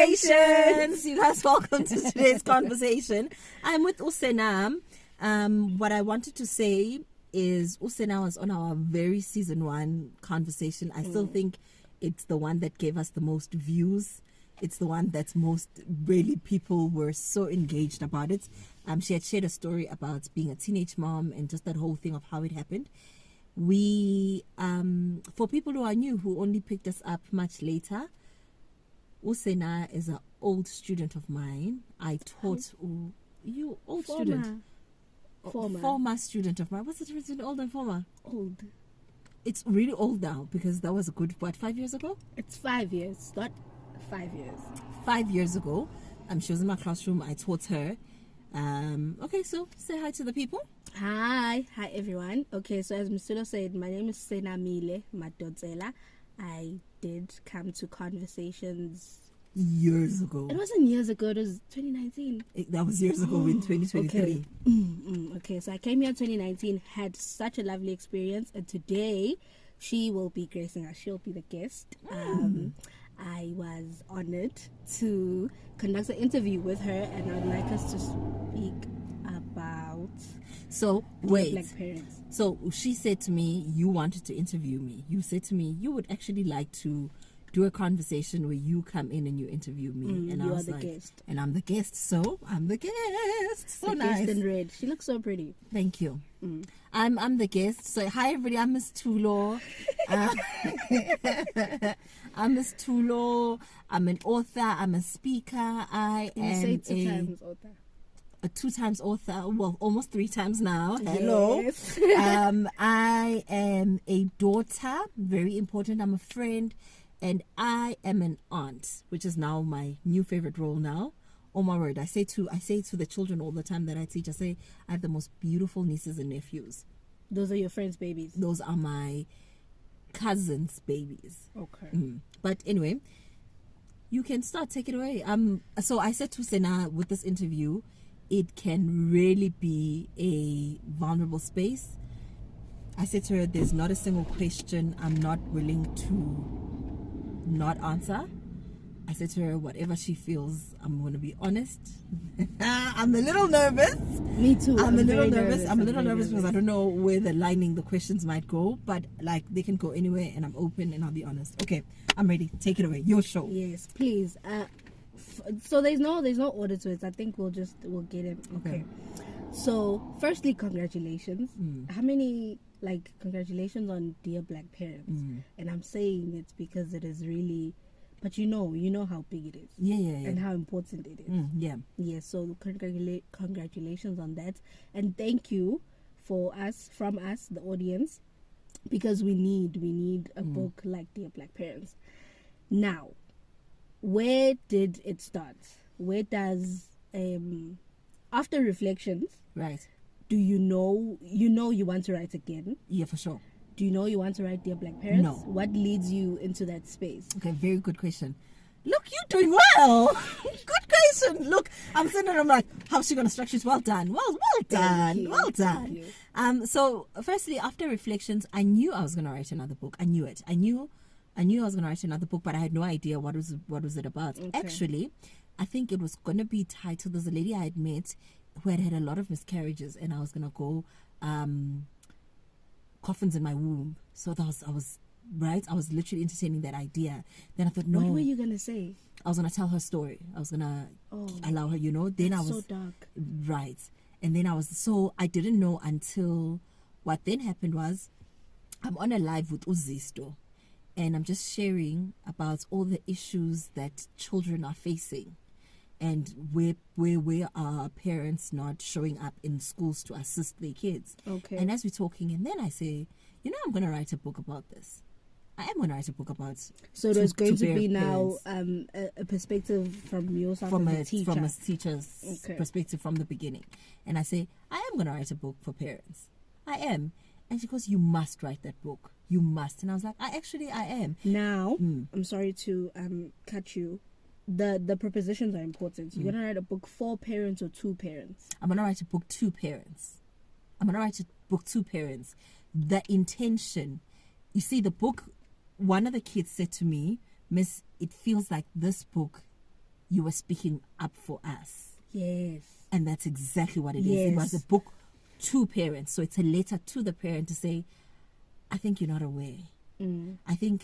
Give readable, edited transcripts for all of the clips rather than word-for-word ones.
Carrrnversations. You guys, welcome to today's conversation. I'm with Usena. What I wanted to say is Usena was on our very season 1 conversation. I still think it's the one that gave us the most views. It's the one that's most really people were so engaged about it. She had shared a story about being a teenage mom and just that whole thing of how it happened. We, for people who are new, who only picked us up much later, Usena is an old student of mine. I taught you old student. Former student of mine. What's the difference between old and former? Old. It's really old now because that was a good, 5 years ago? It's 5 years, not 5 years. 5 years ago. She was in my classroom. I taught her. Okay, so say hi to the people. Hi everyone. Okay, so as Mr. said, my name is Senamile Madonsela. I did come to Carrrnversations years ago. It wasn't years ago, it was 2019. That was years ago in 2023. Okay, so I came here in 2019, had such a lovely experience, and today she will be gracing us. She'll be the guest. I was honored to conduct an interview with her, and I would like us to speak about black parents. So she said to me, you wanted to interview me. You said to me, you would actually like to do a conversation where you come in and you interview me. And I was like, guest. And I'm the guest, so I'm the guest. So the nice. Guest in red. She looks so pretty. Thank you. I'm the guest. So hi everybody, I'm Miss Tulo. I'm Miss Tulo. I'm an author. I'm a speaker. I am say 2 times author. A 2 times author. Well, almost 3 times now. Hello. Yes. I am a daughter. Very important. I'm a friend. And I am an aunt, which is now my new favorite role now. Oh my word. I say to the children all the time that I teach, I say I have the most beautiful nieces and nephews. Those are your friends' babies? Those are my cousins' babies. Okay. But anyway, you can start. Take it away. So I said to Sena with this interview, it can really be a vulnerable space. I said to her, there's not a single question I'm not willing to not answer. I said to her, whatever she feels, I'm going to be honest. I'm a little nervous. Me too. I'm a little nervous. I'm a little nervous because I don't know where the questions might go, but like they can go anywhere, and I'm open and I'll be honest. Okay, I'm ready. Take it away. Your show. Yes, please. So there's no order to it. I think we'll get it. Okay. So firstly, congratulations. How many congratulations on Dear Black Parents? And I'm saying it because it is really, but you know how big it is. Yeah. And how important it is. Yeah. So congratulations on that, and thank you from us, the audience, because we need a book like Dear Black Parents. Now, where did it start? Where does after reflections, right? Do you know you want to write again? Yeah, for sure. Do you know you want to write Dear Black Parents? No. What leads you into that space? Okay, very good question. Look, you're doing well. Good question. Look, I'm sitting there, I'm like, how's she going to structure it? Well done. Well done. Well done. So firstly, after reflections, I knew I was going to write another book. I knew it. I knew I was going to write another book, but I had no idea what was it about. Okay. Actually, I think it was going to be titled, there's a lady I had met who had a lot of miscarriages, and I was going to go coffins in my womb. So I was literally entertaining that idea. Then I thought, no. What were you going to say? I was going to tell her story. I was going to allow her, Then I was so dark. Right. And then I didn't know until what then happened was I'm on a live with Uzisto, and I'm just sharing about all the issues that children are facing, and where are parents not showing up in schools to assist their kids. Okay. And as we're talking, and then I say, I'm going to write a book about this. I am going to write a book about. So there's going to be now a perspective from yourself as a teacher. From a teacher's perspective from the beginning. And I say, I am going to write a book for parents. I am. And she goes, you must write that book. You must. And I was like, I am. Now, I'm sorry to cut you. The prepositions are important. You're going to write a book for parents or to parents? I'm going to write a book to parents. The intention, you see, the book, one of the kids said to me, Miss, it feels like this book you were speaking up for us. Yes. And that's exactly what it is. It was a book to parents. So it's a letter to the parent to say, I think you're not aware. I think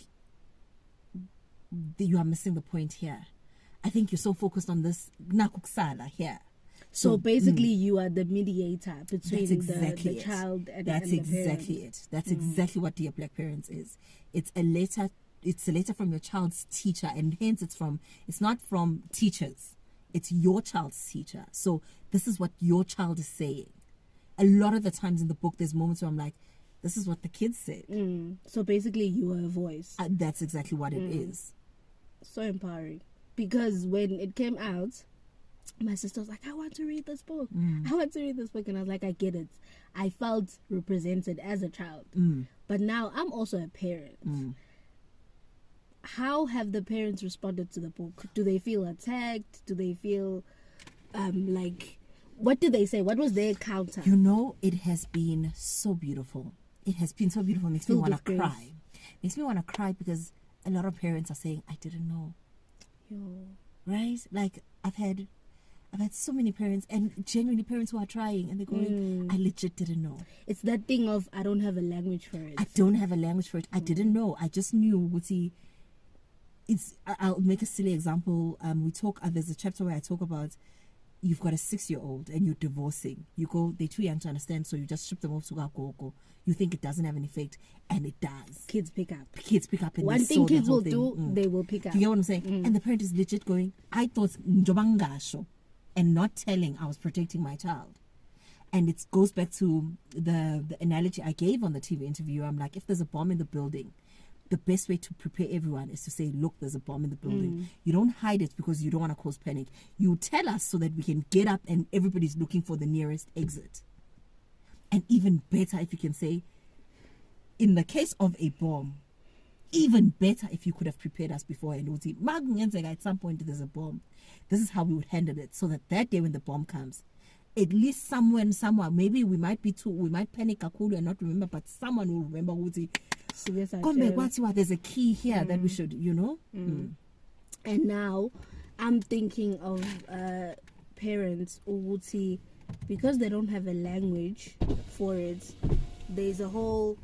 you are missing the point here. I think you're so focused on this nakuksala here. So basically, you are the mediator between the child and that's the exactly parents. it. That's exactly what Dear Black Parents is. It's a letter. It's a letter from your child's teacher, and hence it's not from teachers. It's your child's teacher. So this is what your child is saying. A lot of the times in the book, there's moments where I'm like, this is what the kids said. So basically, you are a voice. That's exactly what it is. So empowering. Because when it came out, my sister was like, I want to read this book. I want to read this book. And I was like, I get it. I felt represented as a child. But now I'm also a parent. How have the parents responded to the book? Do they feel attacked? Do they feel like, what did they say? What was their counter? You know, it has been so beautiful. It has been so beautiful. It makes me want to cry. Makes me want to cry because a lot of parents are saying, I didn't know. Right? Like, I've had so many parents, and genuinely parents who are trying, and they're going, I legit didn't know. It's that thing of, I don't have a language for it. I don't have a language for it. I didn't know. I just knew. I'll make a silly example. There's a chapter where I talk about, you've got a 6-year-old and you're divorcing. You go, they're too young to understand, so you just strip them off to go. You think it doesn't have an effect, and it does. Kids pick up. And one thing kids will do, they will pick up. Do you get what I'm saying? And the parent is legit going, I thought njobangasho, and not telling I was protecting my child. And it goes back to the analogy I gave on the TV interview. I'm like, if there's a bomb in the building, the best way to prepare everyone is to say, look, there's a bomb in the building. You don't hide it because you don't want to cause panic. You tell us so that we can get up and everybody's looking for the nearest exit. And even better if you can say, in the case of a bomb, even better if you could have prepared us beforehand. At some point there's a bomb. This is how we would handle it, so that day when the bomb comes, at least somewhere, maybe we might panic and not remember, but someone will remember. There's a key here that we should, And now I'm thinking of parents uguthi, because they don't have a language for it. There's a whole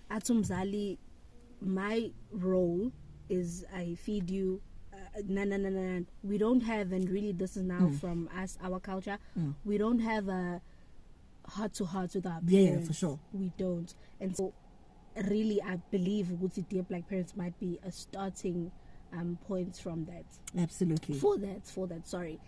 atumzali. My role is I feed you. We don't have, and really this is now from us, our culture. We don't have a heart to heart with our parents. Yeah, for sure. We don't. And so really I believe Dear Black Parents might be a starting point from that. Absolutely. For that, sorry.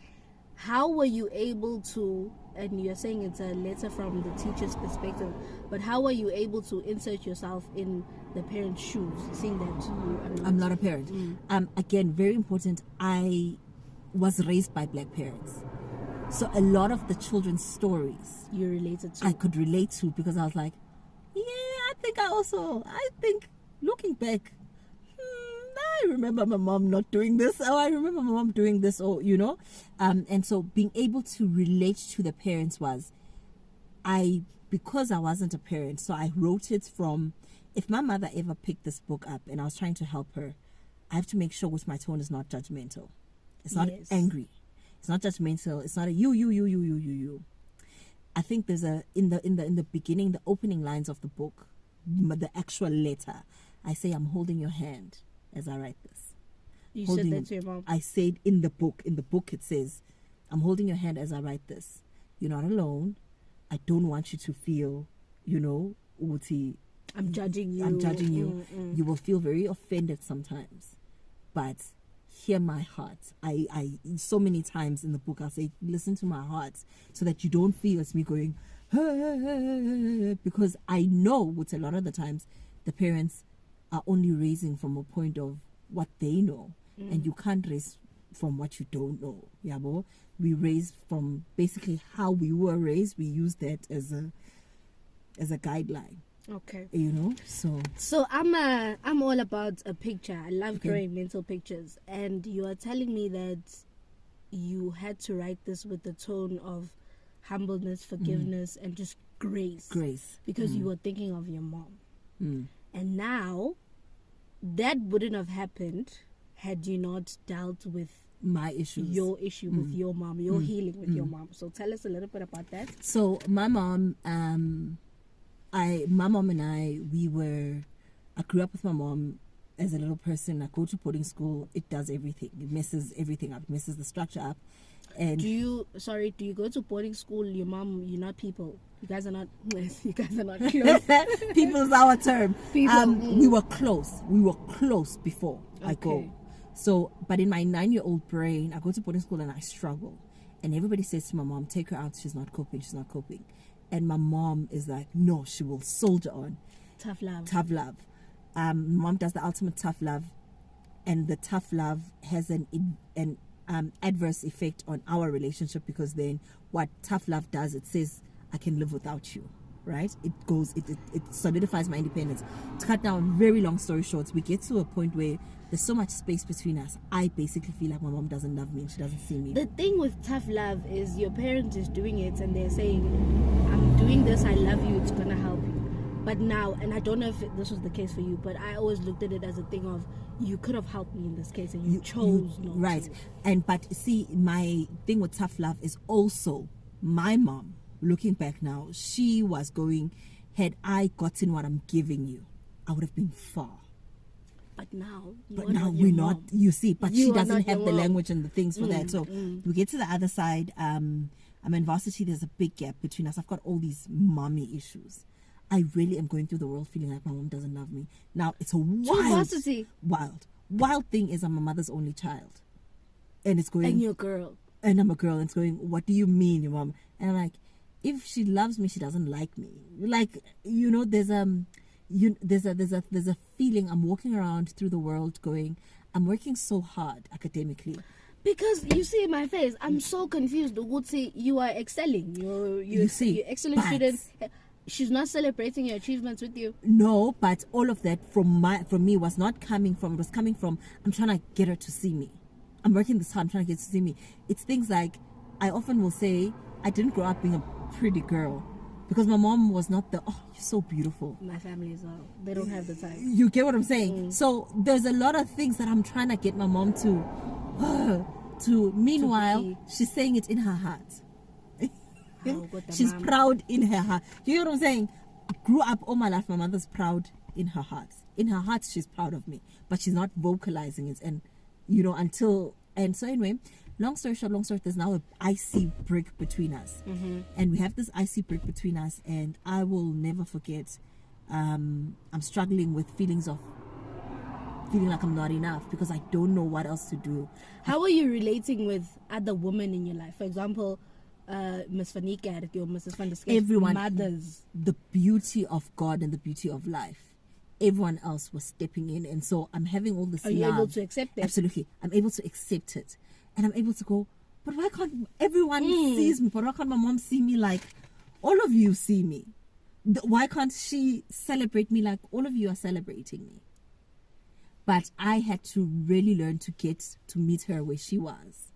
How were you able to, and you're saying it's a letter from the teacher's perspective, but how were you able to insert yourself in the parent's shoes, seeing that I'm not a parent? Again, very important, I was raised by Black parents. So a lot of the children's stories you related to, I could relate to, because I was like, I think looking back, I remember my mom not doing this, or I remember my mom doing this, or and so being able to relate to the parents was, because I wasn't a parent, so I wrote it from, if my mother ever picked this book up and I was trying to help her, I have to make sure my tone is not judgmental. It's not angry. It's not judgmental. It's not a you. I think there's in the beginning, the opening lines of the book, the actual letter, I say, I'm holding your hand as I write this. You said that to your mom? I said in the book. In the book it says, I'm holding your hand as I write this. You're not alone. I don't want you to feel, uti, I'm judging you. You will feel very offended sometimes. But hear my heart. I so many times in the book I say, listen to my heart, so that you don't feel it's me going, because I know with a lot of the times the parents are only raising from a point of what they know, and you can't raise from what you don't know. Yabo, we raise from basically how we were raised. We use that as a guideline. Okay. So I'm all about a picture. I love drawing mental pictures, and you are telling me that you had to write this with the tone of humbleness, forgiveness, and just grace, because you were thinking of your mom. And now that wouldn't have happened had you not dealt with my issues. Your issue with your mom, your healing with your mom. So tell us a little bit about that. So my mom, my mom and I grew up with my mom as a little person. I go to boarding school. It does everything. It messes everything up. It messes the structure up. And do you go to boarding school? Your mom, you're not people. You guys are not close. People is our term. People. We were close. We were close before I go. Okay. So, but in my 9-year-old brain, I go to boarding school and I struggle. And everybody says to my mom, take her out. She's not coping. She's not coping. And my mom is like, no, she will soldier on. Tough love. Tough love. Mom does the ultimate tough love. And the tough love has an adverse effect on our relationship, because then what tough love does, it says, I can live without you. Right? It solidifies my independence. To cut down a very long story short, we get to a point where there's so much space between us. I basically feel like my mom doesn't love me and she doesn't see me. The thing with tough love is your parent is doing it and they're saying, I'm doing this, I love you, it's gonna help you. But now, and I don't know if this was the case for you, but I always looked at it as a thing of, you could have helped me in this case and you chose not right. to. But see, my thing with tough love is also my mom. Looking back now, she was going, had I gotten what I'm giving you, I would have been far. But now we're not, you see, but she doesn't have the mom. language and the things for that. So we get to the other side. I'm in varsity, there's a big gap between us. I've got all these mommy issues. I really am going through the world feeling like my mom doesn't love me. Now, it's a wild thing is I'm my mother's only child. And it's going... And you're a girl. And I'm a girl. And it's going, what do you mean, your mom? And I'm like, if she loves me, she doesn't like me. Like, there's a feeling. I'm walking around through the world going, I'm working so hard academically. Because you see in my face, I'm so confused. Ugutsi, you are excelling. You're excellent student. She's not celebrating your achievements with you. No, but all of that from me was not coming from. It was coming from, I'm trying to get her to see me. I'm working this hard. I'm trying to get her to see me. It's things like, I often will say, I didn't grow up being a pretty girl because my mom was not you're so beautiful. My family as well. They don't have the time. You get what I'm saying? So there's a lot of things that I'm trying to get my mom to meanwhile, she's saying it in her heart. She's proud in her heart. You know what I'm saying? I grew up all my life, my mother's proud in her heart. In her heart, she's proud of me, but she's not vocalizing it. And, so anyway, long story short, there's now an icy brick between us. Mm-hmm. And we have this icy brick between us, and I will never forget, I'm struggling with feeling like I'm not enough because I don't know what else to do. How are you relating with other women in your life? For example, Miss Fanika, Mrs. Van der Skees, everyone, mothers. The beauty of God and the beauty of life. Everyone else was stepping in, and so I'm having all this. Are you able to accept it? Absolutely, I'm able to accept it, and I'm able to go. But why can't everyone sees me? But why can't my mom see me like all of you see me? Why can't she celebrate me like all of you are celebrating me? But I had to really learn to get to meet her where she was.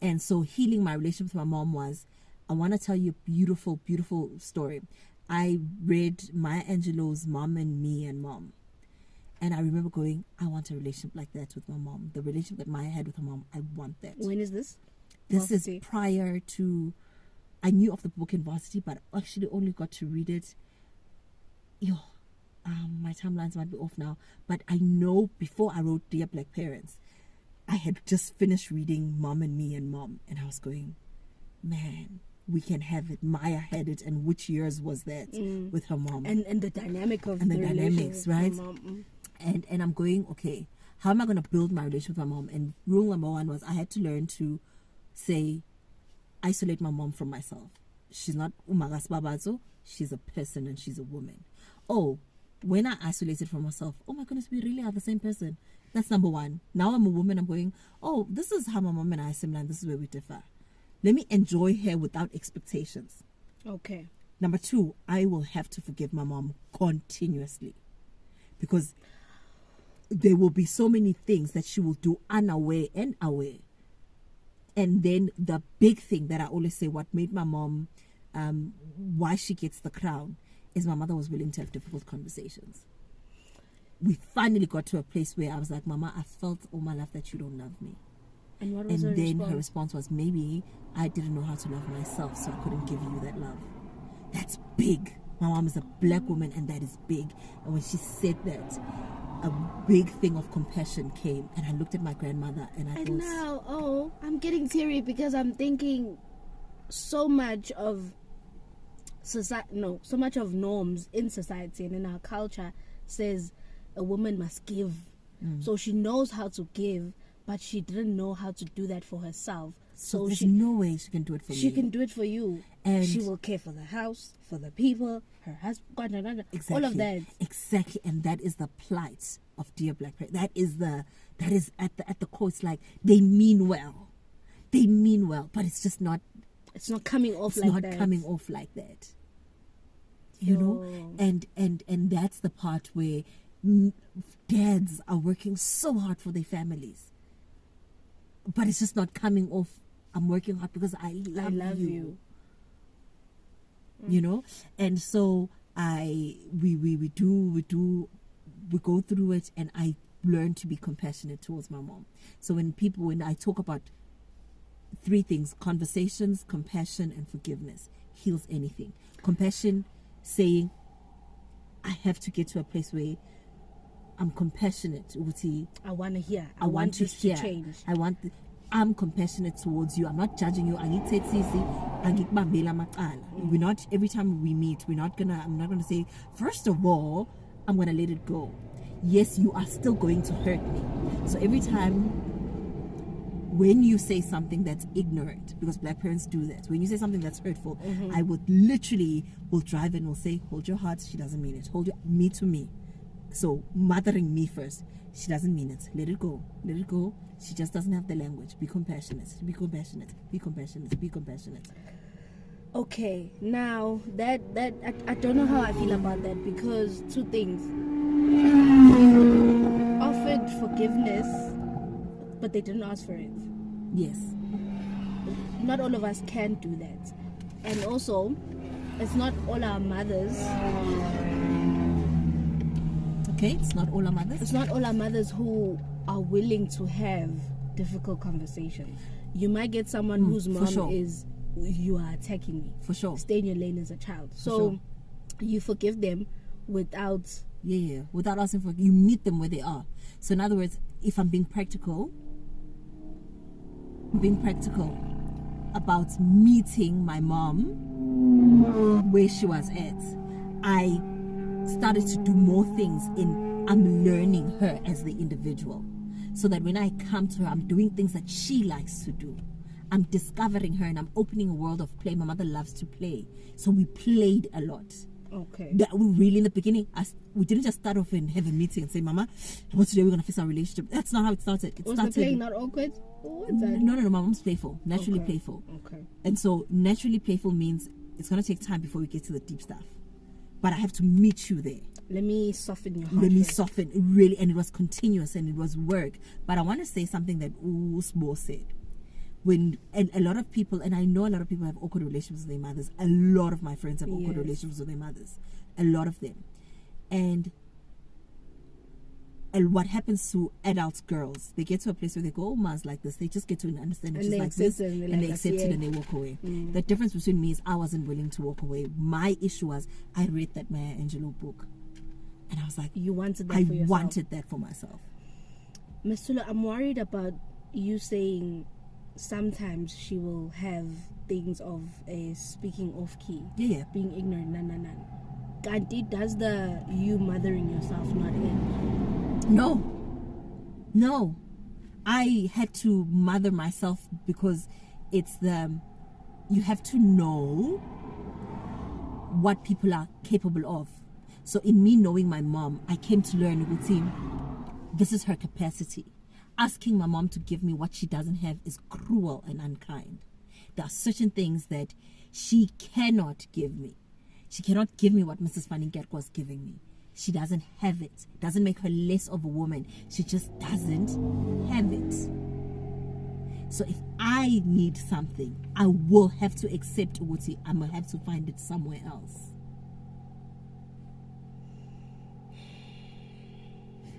And so healing my relationship with my mom was, I want to tell you a beautiful, beautiful story. I read Maya Angelou's Mom and Me and Mom. And I remember going, I want a relationship like that with my mom. The relationship that Maya had with her mom, I want that. When is this? This is prior to, I knew of the book in varsity, but actually only got to read it. My timelines might be off now. But I know before I wrote Dear Black Parents, I had just finished reading Mom and Me and Mom, and I was going, man, we can have it. Maya had it, and which years was that with her mom? And the dynamic of the dynamics, right? Mom. And I'm going, okay, how am I going to build my relationship with my mom? And rule number one was I had to learn to isolate my mom from myself. She's not umagas babazo, she's a person and she's a woman. Oh, when I isolated from myself, oh my goodness, we really are the same person. That's number one. Now I'm a woman, I'm going, oh, this is how my mom and I are similar, and this is where we differ. Let me enjoy her without expectations. Okay. Number two, I will have to forgive my mom continuously. Because there will be so many things that she will do unaware and aware. And then the big thing that I always say, what made my mom, why she gets the crown, is my mother was willing to have difficult conversations. We finally got to a place where I was like, Mama, I felt all my life that you don't love me. And what was and her then response? her response was, maybe I didn't know how to love myself, so I couldn't give you that love. That's big. My mom is a black woman, and that is big. And when she said that, a big thing of compassion came, and I looked at my grandmother and I thought, now, I'm getting teary because I'm thinking so much of so much of norms in society and in our culture says a woman must give. So she knows how to give, but she didn't know how to do that for herself. so there's no way she can do it for She me. can do it for you. And she will care for the house, for the people, her husband, exactly, all of that. Exactly, and that is the plight of dear black parents. That is at the core. It's like they mean well, but it's just not. It's not coming off It's like not that. coming off like that. You know, and that's the part where dads are working so hard for their families, but it's just not coming off. I'm working hard because I love you. You know, and so we go through it, and I learn to be compassionate towards my mom. So when I talk about 3 things: conversations, compassion, and forgiveness, heals anything. Compassion, saying I have to get to a place where I'm compassionate. I want to hear. I want to hear. To change. I'm compassionate towards you. I'm not judging you. We're not, every time we meet, I'm not gonna say, first of all, I'm gonna let it go. Yes, you are still going to hurt me. So every time when you say something that's ignorant, because black parents do that, when you say something that's hurtful, I will drive and will say, hold your heart, she doesn't mean it. Hold your me to me. So mothering me first, she doesn't mean it. Let it go. Let it go. She just doesn't have the language. Be compassionate. Be compassionate. Be compassionate. Be compassionate. Okay, now that I don't know how I feel about that, because 2 things. You offered forgiveness, but they didn't ask for it. Yes. Not all of us can do that. And also, it's not all our mothers. Okay, it's not all our mothers. It's not all our mothers who are willing to have difficult conversations. You might get someone whose mom is, you are attacking me. For sure. Stay in your lane as a child. So you forgive them without... Yeah. Without asking for... You meet them where they are. So in other words, if I'm being practical about meeting my mom where she was at, I started to do more things I'm learning her as the individual, so that when I come to her, I'm doing things that she likes to do. I'm discovering her, and I'm opening a world of play. My mother loves to play, so we played a lot. Okay. That we really, in the beginning, we didn't just start off and have a meeting and say, Mama, today we're going to fix our relationship. That's not how it started. Was the playing not awkward? What's that? No, my mom's playful, naturally playful. Okay. And so naturally playful means it's going to take time before we get to the deep stuff. But I have to meet you there. Let me soften your heart. Let me soften, really. And it was continuous and it was work. But I want to say something that Usbo said. And a lot of people, and I know a lot of people have awkward relationships with their mothers. A lot of my friends have awkward relationships with their mothers. A lot of them. And what happens to adult girls, they get to a place where they go, oh, ma's like this. They just get to understand it's just like this. And they accept it and they walk away. The difference between me is I wasn't willing to walk away. My issue was I read that Maya Angelou book. And I was like, you wanted that for yourself. I wanted that for myself. Ms. Tula, I'm worried about you saying sometimes she will have things of a speaking off key. Yeah. Being ignorant. Ganti, does the you mothering yourself not end? No. I had to mother myself because it's you have to know what people are capable of. So in me knowing my mom, I came to learn, this is her capacity. Asking my mom to give me what she doesn't have is cruel and unkind. There are certain things that she cannot give me. She cannot give me what Mrs. Van Kerk was giving me. She doesn't have it. Doesn't make her less of a woman. She just doesn't have it. So if I need something, I will have to accept Uguti. I'm going to have to find it somewhere else.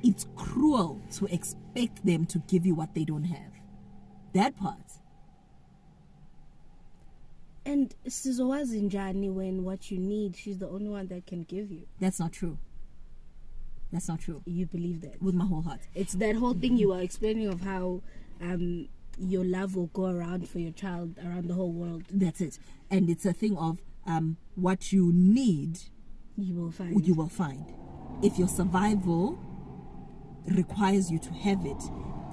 It's cruel to expect them to give you what they don't have. that part. And sizowazi njani when what you need, she's the only one that can give you. That's not true. That's not true. You believe that? With my whole heart. It's that whole thing you were explaining of how your love will go around for your child around the whole world. That's it. And it's a thing of what you need, you will find. You will find. If your survival requires you to have it,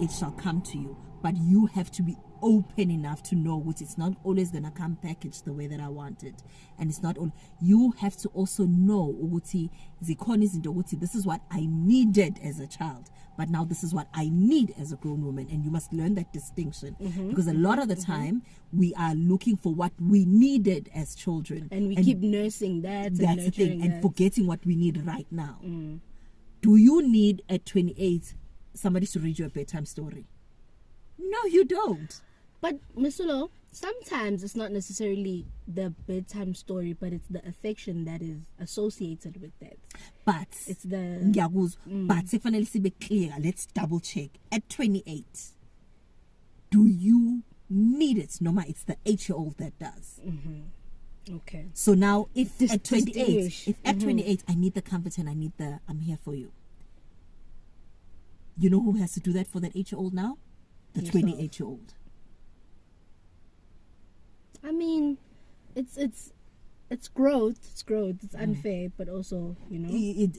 it shall come to you. But you have to be open enough to know which it's not always gonna come packaged the way that I want it. And it's not all. You have to also know this is what I needed as a child, but now this is what I need as a grown woman. And you must learn that distinction, because a lot of the time we are looking for what we needed as children, and we keep nursing that. That's the thing, and forgetting what we need right now. Do you need at 28 somebody to read you a bedtime story? No, you don't. But Misulo, sometimes it's not necessarily the bedtime story, but it's the affection that is associated with that. But it's the but clear. Let's double check. At 28, do you need it? No, it's the 8-year-old that does. Okay. So now, if at 28, I need the comfort and I need I'm here for you. You know who has to do that for that 8-year-old now? The 28-year-old. I mean, it's growth. It's growth. It's unfair, but also, it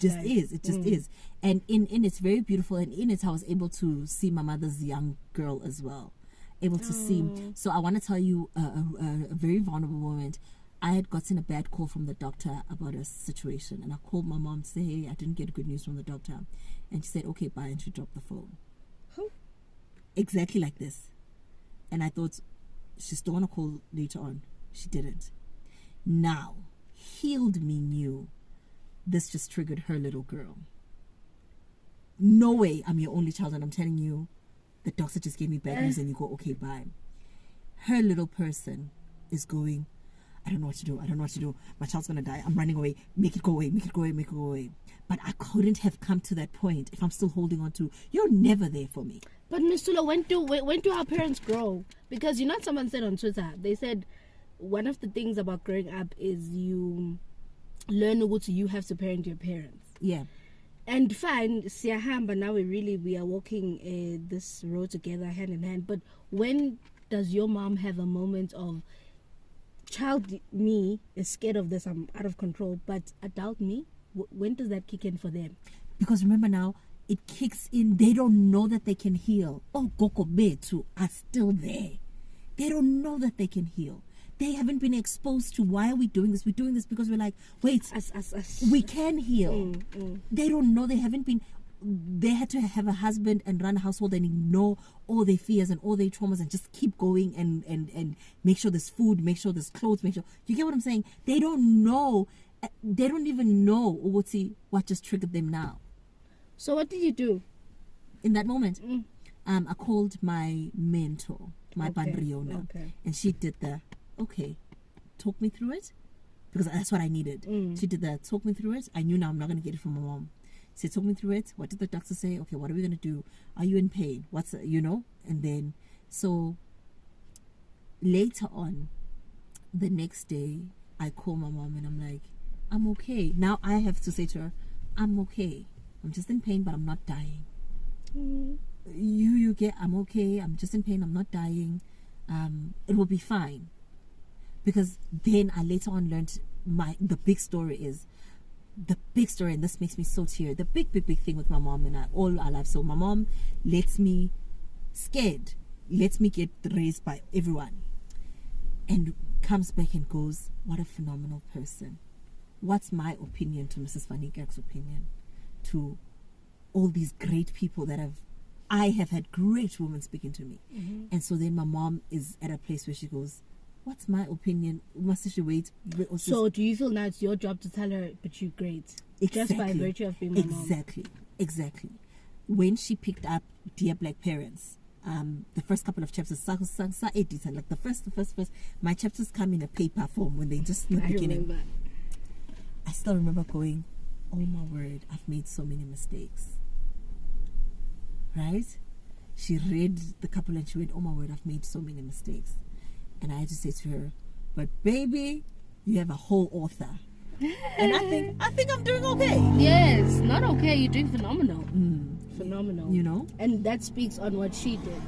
just is. It just is. And in it's very beautiful. And in it, I was able to see my mother's young girl as well. Able to see. So I want to tell you a very vulnerable moment. I had gotten a bad call from the doctor about a situation, and I called my mom to say, hey, I didn't get good news from the doctor. And she said, okay, bye, and she dropped the phone. Exactly like this. And I thought, she's still going to call later on. She didn't. Now, healed me knew this just triggered her little girl. No way I'm your only child and I'm telling you the doctor just gave me bad news and you go, okay, bye. Her little person is going, I don't know what to do. I don't know what to do. My child's going to die. I'm running away. Make it go away. Make it go away. Make it go away. But I couldn't have come to that point if I'm still holding on to, you're never there for me. But Ms. Tula, when do our parents grow? Because someone said on Twitter, they said one of the things about growing up is you learn what you have to parent your parents. Yeah. And fine, but now we are walking this road together hand in hand. But when does your mom have a moment of, child me is scared of this, I'm out of control, but adult me, when does that kick in for them? Because remember now, it kicks in. They don't know that they can heal. Oh, Goko Betu are still there. They don't know that they can heal. They haven't been exposed to why are we doing this? We're doing this because we're like, wait, we can heal. They don't know. They haven't been. They had to have a husband and run a household and ignore all their fears and all their traumas and just keep going and make sure there's food, make sure there's clothes, make sure. You get what I'm saying? They don't know. They don't even know what just triggered them now. So what did you do in that moment? I called my mentor, my Bandriona, and she did talk me through it, because that's what I needed. She did that, talk me through it. I knew now I'm not going to get it from my mom. She talk me through it. What did the doctor say? Okay, what are we going to do? Are you in pain? What's and then so later on, the next day, I call my mom and I'm like, I'm okay. Now I have to say to her, I'm okay. I'm just in pain, but I'm not dying. You get, I'm okay. I'm just in pain. I'm not dying. It will be fine. Because then I later on learned the big story, and this makes me so teary. The big thing with my mom and I all our life. So my mom lets me get raised by everyone, and comes back and goes, what a phenomenal person. What's my opinion to Mrs. Van Niekerk's opinion? To all these great people I have had great women speaking to me. And so then my mom is at a place where she goes, what's my opinion? Must she wait? So do you feel now it's your job to tell her, but you're great? Exactly. Just by virtue of being my mom. Exactly. When she picked up Dear Black Parents, the first couple of chapters, like the first, my chapters come in a paper form when they just in the beginning. Remember. I still remember going, oh my word, I've made so many mistakes. Right? she read the couple and she went, oh my word, I've made so many mistakes. And I had to say to her, but baby, you have a whole author. And I think I'm doing okay. Yes, not okay. You're doing phenomenal. Phenomenal. You know? And that speaks on what she did.